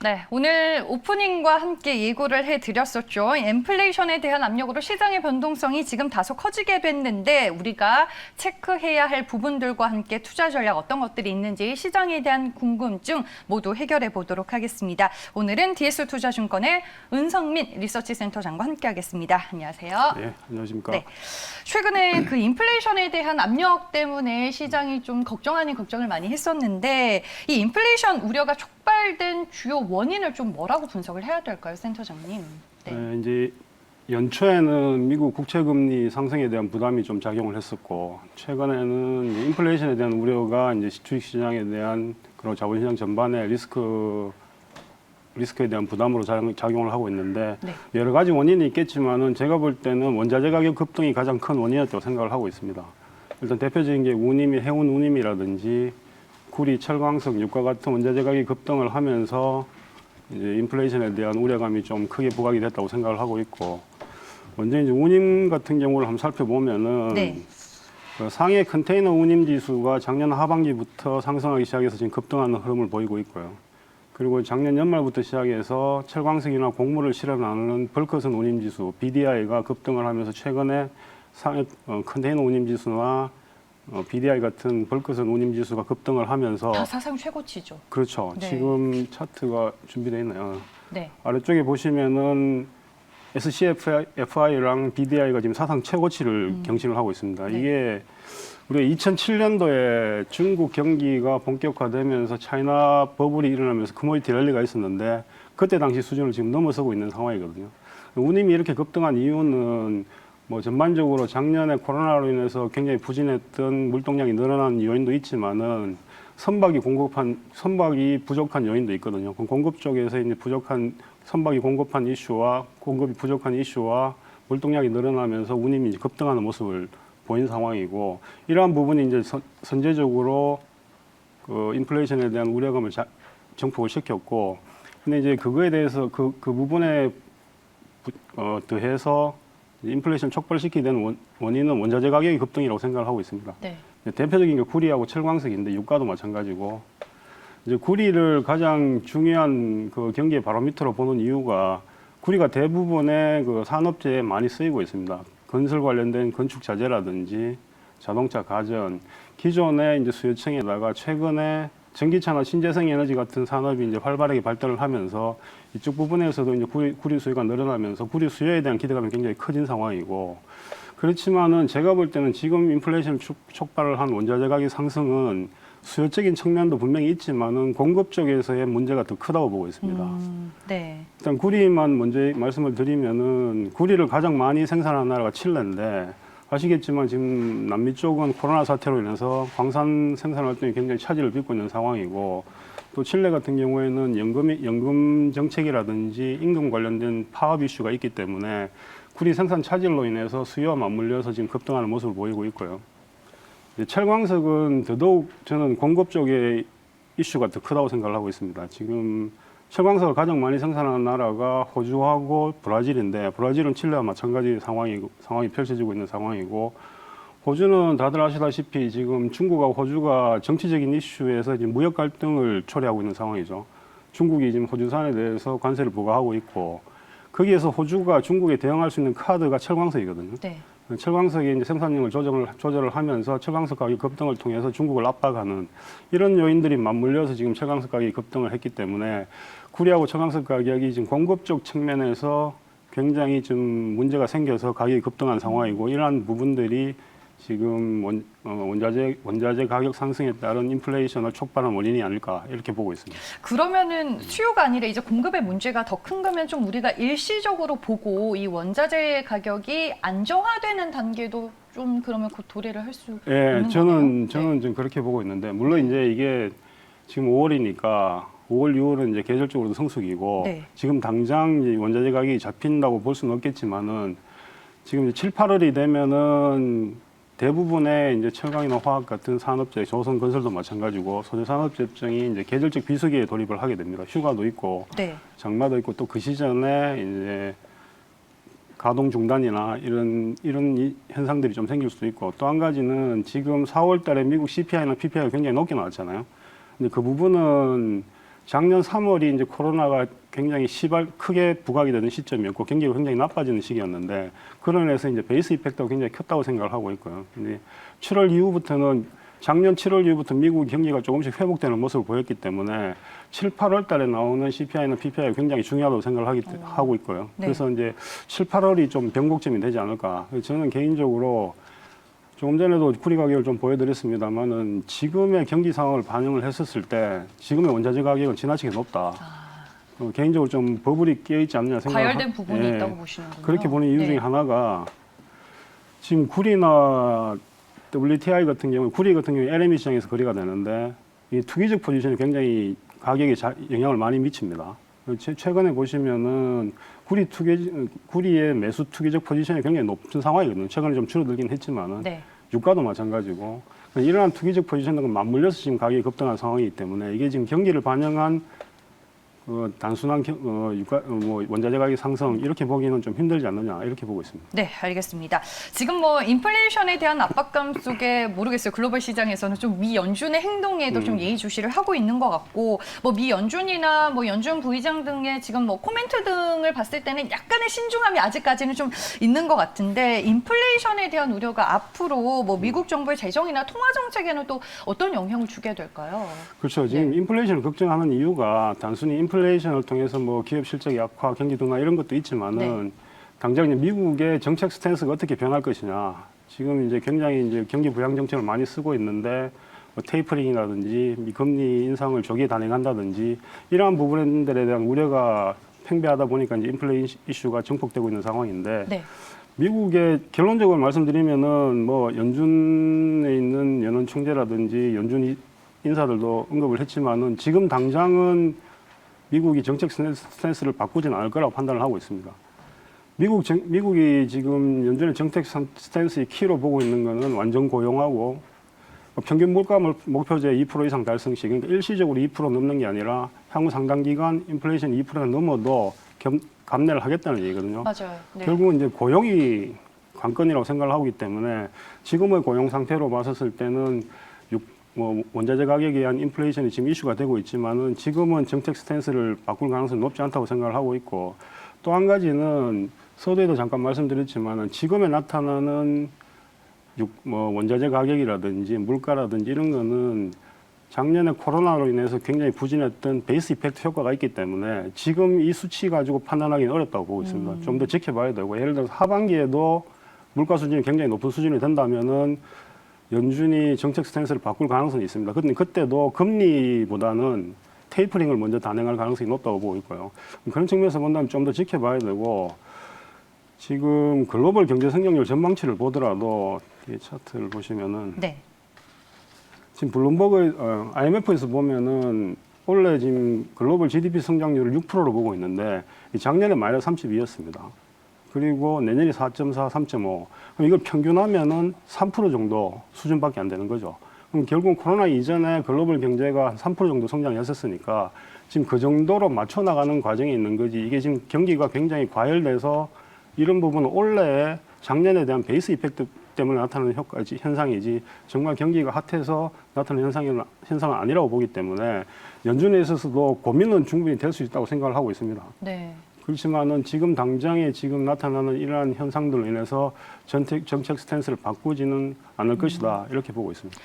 네, 오늘 오프닝과 함께 예고를 해드렸었죠. 인플레이션에 대한 압력으로 시장의 변동성이 지금 다소 커지게 됐는데 우리가 체크해야 할 부분들과 함께 투자 전략 어떤 것들이 있는지 시장에 대한 궁금증 모두 해결해 보도록 하겠습니다. 오늘은 DS투자증권의 은성민 리서치센터장과 함께하겠습니다. 안녕하세요. 네, 안녕하십니까. 네, 최근에 그 인플레이션에 대한 압력 때문에 시장이 좀 걱정 아닌 걱정을 많이 했었는데 이 인플레이션 우려가 촉발된 주요 원인을 좀 뭐라고 분석을 해야 될까요, 센터장님? 네, 이제 연초에는 미국 국채금리 상승에 대한 부담이 좀 작용을 했었고, 최근에는 이제 인플레이션에 대한 우려가 이제 주식시장에 대한 그런 자본시장 전반의 리스크에 대한 부담으로 작용을 하고 있는데 네. 여러 가지 원인이 있겠지만은 제가 볼 때는 원자재 가격 급등이 가장 큰 원인이었다고 생각을 하고 있습니다. 일단 대표적인 게 해운 운임이라든지 구리, 철광석, 유가 같은 원자재 가격이 급등을 하면서 이제 인플레이션에 대한 우려감이 좀 크게 부각이 됐다고 생각을 하고 있고, 먼저 이제 운임 같은 경우를 한번 살펴보면은 네. 그 상해 컨테이너 운임 지수가 작년 하반기부터 상승하기 시작해서 지금 급등하는 흐름을 보이고 있고요. 그리고 작년 연말부터 시작해서 철광석이나 곡물을 실어나르는 벌크선 운임 지수 BDI가 급등을 하면서 최근에 상해 컨테이너 운임 지수나 BDI 같은 벌크선 운임 지수가 급등을 하면서 다 사상 최고치죠. 그렇죠. 네. 지금 차트가 준비되어 있네요. 네. 아래쪽에 보시면은 SCFI랑 BDI가 지금 사상 최고치를 경신을 하고 있습니다. 네. 이게 우리가 2007년도에 중국 경기가 본격화되면서 차이나 버블이 일어나면서 커머디티 랠리가 있었는데 그때 당시 수준을 지금 넘어서고 있는 상황이거든요. 운임이 이렇게 급등한 이유는 뭐 전반적으로 작년에 코로나로 인해서 굉장히 부진했던 물동량이 늘어난 요인도 있지만은 선박이 부족한 요인도 있거든요. 공급 쪽에서 이제 선박이 공급한 이슈와 공급이 부족한 이슈와 물동량이 늘어나면서 운임이 이제 급등하는 모습을 보인 상황이고, 이러한 부분이 이제 선제적으로 그 인플레이션에 대한 우려감을 증폭을 시켰고, 근데 이제 그거에 대해서 그 부분에 더해서 인플레이션 촉발시키게 된 원인은 원자재 가격의 급등이라고 생각을 하고 있습니다. 네. 대표적인 게 구리하고 철광석인데 유가도 마찬가지고, 이제 구리를 가장 중요한 그 경기의 바로미터로 보는 이유가 구리가 대부분의 그 산업재에 많이 쓰이고 있습니다. 건설 관련된 건축 자재라든지 자동차, 가전, 기존의 이제 수요층에다가 최근에 전기차나 신재생 에너지 같은 산업이 이제 활발하게 발달을 하면서 이쪽 부분에서도 이제 구리 수요가 늘어나면서 구리 수요에 대한 기대감이 굉장히 커진 상황이고, 그렇지만은 제가 볼 때는 지금 인플레이션 촉발을 한 원자재 가격 상승은 수요적인 측면도 분명히 있지만은 공급 쪽에서의 문제가 더 크다고 보고 있습니다. 네. 일단 구리만 먼저 말씀을 드리면은 구리를 가장 많이 생산하는 나라가 칠레인데, 아시겠지만 지금 남미 쪽은 코로나 사태로 인해서 광산 생산 활동이 굉장히 차질을 빚고 있는 상황이고, 또 칠레 같은 경우에는 연금 정책이라든지 임금 관련된 파업 이슈가 있기 때문에 구리 생산 차질로 인해서 수요와 맞물려서 지금 급등하는 모습을 보이고 있고요. 철광석은 더더욱 저는 공급 쪽의 이슈가 더 크다고 생각을 하고 있습니다. 지금 철광석을 가장 많이 생산하는 나라가 호주하고 브라질인데, 브라질은 칠레와 마찬가지 상황이 펼쳐지고 있는 상황이고, 호주는 다들 아시다시피 지금 중국하고 호주가 정치적인 이슈에서 지금 무역 갈등을 초래하고 있는 상황이죠. 중국이 지금 호주산에 대해서 관세를 부과하고 있고, 거기에서 호주가 중국에 대응할 수 있는 카드가 철광석이거든요. 네. 철광석의 이제 생산량을 조절을 하면서 철광석 가격 급등을 통해서 중국을 압박하는 이런 요인들이 맞물려서 지금 철광석 가격이 급등을 했기 때문에 구리하고 철광석 가격이 지금 공급 쪽 측면에서 굉장히 좀 문제가 생겨서 가격이 급등한 상황이고, 이러한 부분들이 지금 원자재 가격 상승에 따른 인플레이션을 촉발한 원인이 아닐까 이렇게 보고 있습니다. 그러면은 수요가 아니라 이제 공급의 문제가 더 큰 거면 좀 우리가 일시적으로 보고 이 원자재 가격이 안정화되는 단계도 좀 그러면 곧 도래를 할 수 있는 저는 거네요? 좀 그렇게 보고 있는데, 물론 이제 이게 지금 5월이니까 5월, 6월은 이제 계절적으로도 성수기고, 네. 지금 당장 이 원자재 가격이 잡힌다고 볼 수는 없겠지만은 지금 7, 8월이 되면은 대부분의 이제 철강이나 화학 같은 산업재, 조선 건설도 마찬가지고 소재 산업재정이 이제 계절적 비수기에 돌입을 하게 됩니다. 휴가도 있고, 네. 장마도 있고, 또 그 시즌에 이제 가동 중단이나 이런 현상들이 좀 생길 수도 있고, 또 한 가지는 지금 4월 달에 미국 CPI나 PPI가 굉장히 높게 나왔잖아요. 근데 그 부분은 작년 3월이 이제 코로나가 굉장히 크게 부각이 되는 시점이었고 경기가 굉장히 나빠지는 시기였는데 그런 면에서 이제 베이스 이펙트가 굉장히 컸다고 생각을 하고 있고요. 근데 7월 이후부터는 작년 7월 이후부터 미국 경기가 조금씩 회복되는 모습을 보였기 때문에 7, 8월 달에 나오는 CPI나 PPI가 굉장히 중요하다고 생각을 하고 있고요. 네. 그래서 이제 7, 8월이 좀 변곡점이 되지 않을까. 저는 개인적으로 조금 전에도 구리 가격을 좀 보여드렸습니다만은 지금의 경기 상황을 반영을 했었을 때 지금의 원자재 가격은 지나치게 높다. 개인적으로 좀 버블이 끼어있지 않냐 생각을 과열된 부분이 있다고 보시는군요. 그렇게 보는 이유 네. 중에 하나가 지금 구리나 WTI 같은 경우, 구리 같은 경우 LME 시장에서 거래가 되는데 이 투기적 포지션이 굉장히 가격에 영향을 많이 미칩니다. 최근에 보시면은 구리의 매수 투기적 포지션이 굉장히 높은 상황이거든요. 최근에 좀 줄어들긴 했지만은 네. 유가도 마찬가지고 이러한 투기적 포지션과 맞물려서 지금 가격이 급등한 상황이기 때문에 이게 지금 경기를 반영한 단순한 원자재 가격 상승 이렇게 보기는 좀 힘들지 않느냐 이렇게 보고 있습니다. 네, 알겠습니다. 지금 뭐 인플레이션에 대한 압박감 속에 모르겠어요. 글로벌 시장에서는 좀 미 연준의 행동에도 좀 예의주시를 하고 있는 것 같고, 뭐 미 연준이나 뭐 연준 부의장 등의 지금 뭐 코멘트 등을 봤을 때는 약간의 신중함이 아직까지는 좀 있는 것 같은데, 인플레이션에 대한 우려가 앞으로 뭐 미국 정부의 재정이나 통화 정책에는 또 어떤 영향을 주게 될까요? 그렇죠. 지금 인플레이션을 걱정하는 이유가 단순히 인플레이션을 통해서 뭐 기업 실적 약화, 경기 둔화 이런 것도 있지만은 당장 이제 미국의 정책 스탠스가 어떻게 변할 것이냐. 지금 이제 굉장히 이제 경기 부양 정책을 많이 쓰고 있는데 뭐 테이퍼링이라든지 금리 인상을 조기에 단행한다든지 이러한 부분들에 대한 우려가 팽배하다 보니까 이제 인플레이션 이슈가 증폭되고 있는 상황인데 네. 미국의 결론적으로 말씀드리면은 뭐 연준에 있는 연원 총재라든지 연준 인사들도 언급을 했지만은 지금 당장은 미국이 정책 스탠스를 바꾸지는 않을 거라고 판단을 하고 있습니다. 미국이 지금 연준의 정책 스탠스의 키로 보고 있는 것은 완전 고용하고 평균 물가 목표제 2% 이상 달성 시, 그러니까 일시적으로 2% 넘는 게 아니라 향후 상당 기간 인플레이션 2%가 넘어도 감내를 하겠다는 얘기거든요. 맞아요. 네. 결국은 이제 고용이 관건이라고 생각을 하고 있기 때문에 지금의 고용 상태로 봤었을 때는 원자재 가격에 의한 인플레이션이 지금 이슈가 되고 있지만은 지금은 정책 스탠스를 바꿀 가능성이 높지 않다고 생각을 하고 있고, 또 한 가지는 서두에도 잠깐 말씀드렸지만은 지금에 나타나는 원자재 가격이라든지 물가라든지 이런 거는 작년에 코로나로 인해서 굉장히 부진했던 베이스 이펙트 효과가 있기 때문에 지금 이 수치 가지고 판단하기는 어렵다고 보고 있습니다. 좀 더 지켜봐야 되고, 예를 들어서 하반기에도 물가 수준이 굉장히 높은 수준이 된다면은 연준이 정책 스탠스를 바꿀 가능성이 있습니다. 그런데 그때도 금리보다는 테이퍼링을 먼저 단행할 가능성이 높다고 보고 있고요. 그런 측면에서 본다면 좀 더 지켜봐야 되고, 지금 글로벌 경제 성장률 전망치를 보더라도 이 차트를 보시면은 네. 지금 블룸버그 IMF에서 보면은 원래 지금 글로벌 GDP 성장률을 6%로 보고 있는데 작년에 마이너스 32였습니다. 그리고 내년이 4.4, 3.5. 그럼 이걸 평균하면은 3% 정도 수준밖에 안 되는 거죠. 그럼 결국 코로나 이전에 글로벌 경제가 한 3% 정도 성장했었으니까 지금 그 정도로 맞춰 나가는 과정에 있는 거지. 이게 지금 경기가 굉장히 과열돼서 이런 부분은 원래 작년에 대한 베이스 이펙트 때문에 나타나는 현상이지 정말 경기가 핫해서 나타나는 현상은 아니라고 보기 때문에 연준에 있어서도 고민은 충분히 될 수 있다고 생각을 하고 있습니다. 네. 그렇지만은 지금 당장에 지금 나타나는 이러한 현상들로 인해서 정책 스탠스를 바꾸지는 않을 것이다 이렇게 보고 있습니다.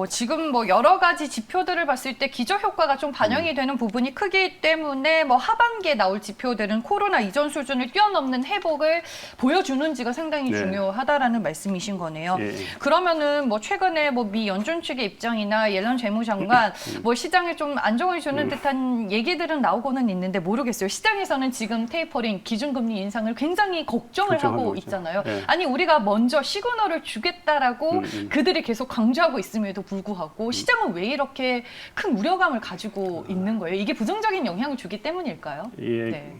지금 뭐 여러 가지 지표들을 봤을 때 기저 효과가 좀 반영이 되는 부분이 크기 때문에 뭐 하반기에 나올 지표들은 코로나 이전 수준을 뛰어넘는 회복을 보여주는지가 상당히 네. 중요하다라는 말씀이신 거네요. 예. 그러면은 뭐 최근에 뭐 미 연준 측의 입장이나 옐런 재무장관 뭐 시장에 좀 안정을 주는 듯한 얘기들은 나오고는 있는데 모르겠어요. 시장에서는 지금 테이퍼링 기준금리 인상을 굉장히 걱정을 하고 있죠. 있잖아요. 네. 아니 우리가 먼저 시그널을 주겠다라고 그들이 계속 강조하고 있음에도 불구하고 시장은 왜 이렇게 큰 우려감을 가지고 있는 거예요? 이게 부정적인 영향을 주기 때문일까요? 예. 네.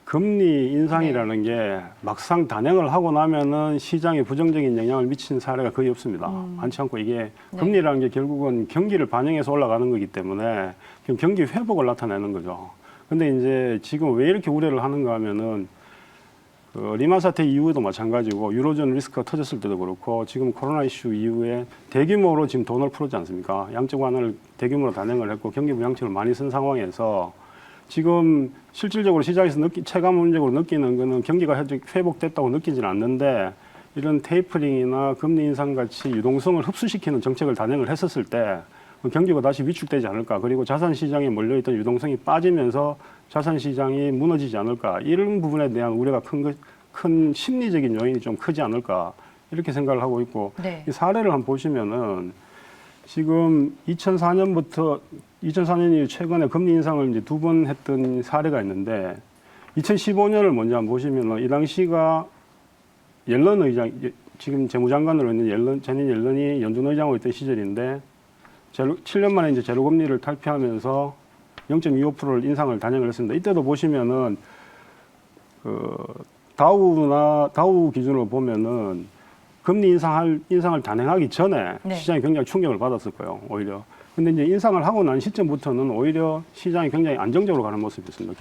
금리 인상이라는 게 막상 단행을 하고 나면은 시장에 부정적인 영향을 미치는 사례가 거의 없습니다. 많지 않고 이게 금리라는 게 결국은 경기를 반영해서 올라가는 거기 때문에 경기 회복을 나타내는 거죠. 근데 이제 지금 왜 이렇게 우려를 하는가 하면은 리만 사태 이후에도 마찬가지고 유로존 리스크가 터졌을 때도 그렇고 지금 코로나 이슈 이후에 대규모로 지금 돈을 풀었지 않습니까? 양적 완화를 대규모로 단행을 했고 경기 부양책을 많이 쓴 상황에서 지금 실질적으로 시장에서 체감적으로 느끼는 거는 경기가 회복됐다고 느끼지는 않는데 이런 테이퍼링이나 금리 인상 같이 유동성을 흡수시키는 정책을 단행을 했었을 때 경기가 다시 위축되지 않을까. 그리고 자산 시장에 몰려있던 유동성이 빠지면서 자산 시장이 무너지지 않을까. 이런 부분에 대한 우려가 큰 심리적인 요인이 좀 크지 않을까. 이렇게 생각을 하고 있고 네. 이 사례를 한번 보시면은 지금 2004년 이후 최근에 금리 인상을 이제 2번 했던 사례가 있는데 2015년을 먼저 한번 보시면은 이 당시가 옐런 의장, 지금 재무장관으로 있는 제닛 옐런이 연준 의장으로 있던 시절인데 7년 만에 이제 제로 금리를 탈피하면서 0.25%를 인상을 단행을 했습니다. 이때도 보시면은 다우 기준으로 보면은 금리 인상을 단행하기 전에 네. 시장이 굉장히 충격을 받았을 거예요, 오히려. 근데 이제 인상을 하고 난 시점부터는 오히려 시장이 굉장히 안정적으로 가는 모습이었습니다.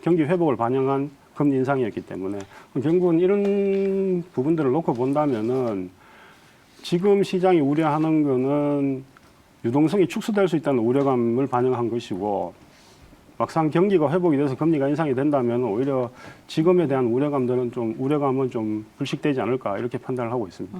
경기 회복을 반영한 금리 인상이었기 때문에 결국은 이런 부분들을 놓고 본다면은 지금 시장이 우려하는 거는 유동성이 축소될 수 있다는 우려감을 반영한 것이고 막상 경기가 회복이 돼서 금리가 인상이 된다면 오히려 지금에 대한 우려감은 좀 불식되지 않을까 이렇게 판단을 하고 있습니다.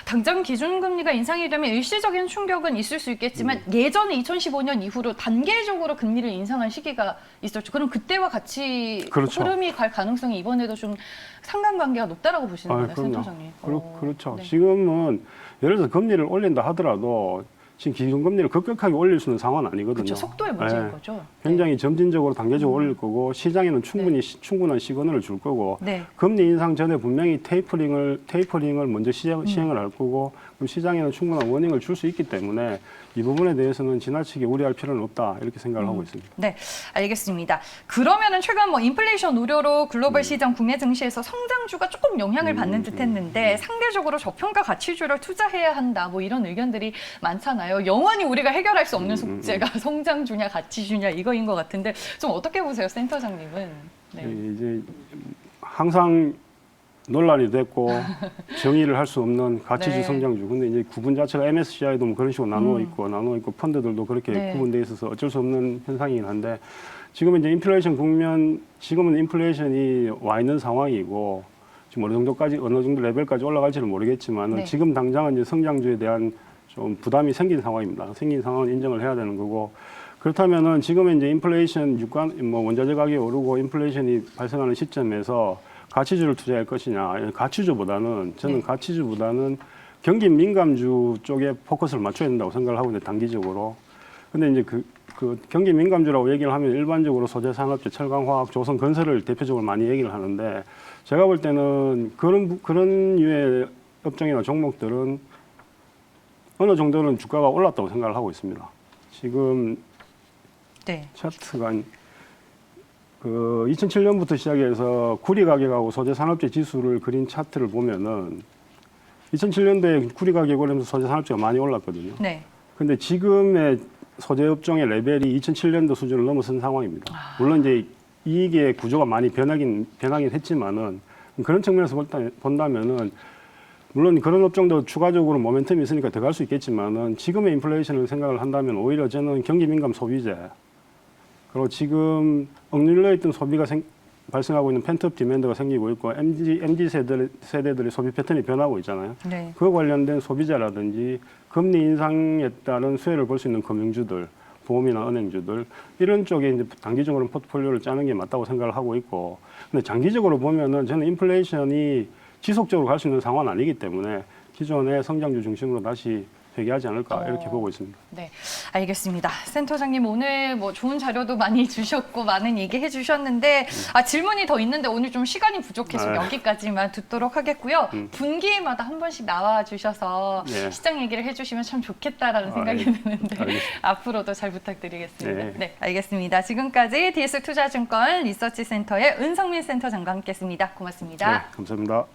당장 기준금리가 인상이 되면 일시적인 충격은 있을 수 있겠지만 예전에 2015년 이후로 단계적으로 금리를 인상한 시기가 있었죠. 그럼 그때와 같이 그렇죠. 흐름이 갈 가능성이 이번에도 좀 상관관계가 높다라고 보시는 거네요, 센터장님. 그렇죠. 네. 지금은 예를 들어서 금리를 올린다 하더라도 지금 기준금리를 급격하게 올릴 수 있는 상황은 아니거든요. 그렇죠. 속도의 문제인 네. 거죠. 굉장히 점진적으로 단계적으로 올릴 거고 시장에는 충분한 시그널을 줄 거고 네. 금리 인상 전에 분명히 테이퍼링을 먼저 시행을 할 거고 그럼 시장에는 충분한 워닝을 줄 수 있기 때문에 이 부분에 대해서는 지나치게 우려할 필요는 없다 이렇게 생각을 하고 있습니다. 네, 알겠습니다. 그러면은 최근 뭐 인플레이션 우려로 글로벌 시장 국내 증시에서 성장주가 조금 영향을 받는 듯했는데 상대적으로 저평가 가치주를 투자해야 한다 뭐 이런 의견들이 많잖아요. 영원히 우리가 해결할 수 없는 숙제가 성장주냐 가치주냐 이거인 것 같은데 좀 어떻게 보세요, 센터장님은? 네. 이제 항상 논란이 됐고 정의를 할 수 없는 가치주 네. 성장주. 근데 이제 구분 자체가 MSCI도 뭐 그런 식으로 나누어 있고 펀드들도 그렇게 네. 구분돼 있어서 어쩔 수 없는 현상이긴 한데 지금은 이제 지금은 인플레이션이 와 있는 상황이고 지금 어느 정도 레벨까지 올라갈지는 모르겠지만 네. 지금 당장은 이제 성장주에 대한 좀 부담이 생긴 상황입니다. 생긴 상황은 인정을 해야 되는 거고 그렇다면은 지금은 이제 인플레이션 원자재 가격이 오르고 인플레이션이 발생하는 시점에서 가치주를 투자할 것이냐, 저는 네. 가치주보다는 경기 민감주 쪽에 포커스를 맞춰야 된다고 생각을 하고 있는데 단기적으로. 근데 이제 그 경기 민감주라고 얘기를 하면 일반적으로 소재 산업재, 철강, 화학, 조선, 건설을 대표적으로 많이 얘기를 하는데 제가 볼 때는 그런 유의 업종이나 종목들은 어느 정도는 주가가 올랐다고 생각을 하고 있습니다. 지금 네. 차트가 2007년부터 시작해서 구리 가격하고 소재 산업재 지수를 그린 차트를 보면은 2007년도에 구리 가격이 오르면서 소재 산업재가 많이 올랐거든요. 네. 근데 지금의 소재 업종의 레벨이 2007년도 수준을 넘어선 상황입니다. 물론 이제 이익의 구조가 많이 변하긴 했지만은 그런 측면에서 본다면은 물론 그런 업종도 추가적으로 모멘텀이 있으니까 더 갈 수 있겠지만은 지금의 인플레이션을 생각을 한다면 오히려 저는 경기 민감 소비재 그리고 지금 억눌려 있던 소비가 발생하고 있는 펜트업 디맨드가 생기고 있고 MZ 세대들의 소비 패턴이 변하고 있잖아요. 네. 그 관련된 소비자라든지 금리 인상에 따른 수혜를 볼 수 있는 금융주들, 보험이나 은행주들 이런 쪽에 이제 단기적으로 포트폴리오를 짜는 게 맞다고 생각을 하고 있고, 근데 장기적으로 보면은 저는 인플레이션이 지속적으로 갈 수 있는 상황은 아니기 때문에 기존의 성장주 중심으로 다시 회귀하지 않을까 이렇게 보고 있습니다. 네, 알겠습니다. 센터장님 오늘 뭐 좋은 자료도 많이 주셨고 많은 얘기해 주셨는데 질문이 더 있는데 오늘 좀 시간이 부족해서 여기까지만 듣도록 하겠고요. 분기마다 한 번씩 나와 주셔서 네. 시장 얘기를 해주시면 참 좋겠다라는 생각이 드는데 앞으로도 잘 부탁드리겠습니다. 네. 네, 알겠습니다. 지금까지 DS투자증권 리서치센터의 은성민 센터장과 함께했습니다. 고맙습니다. 네, 감사합니다.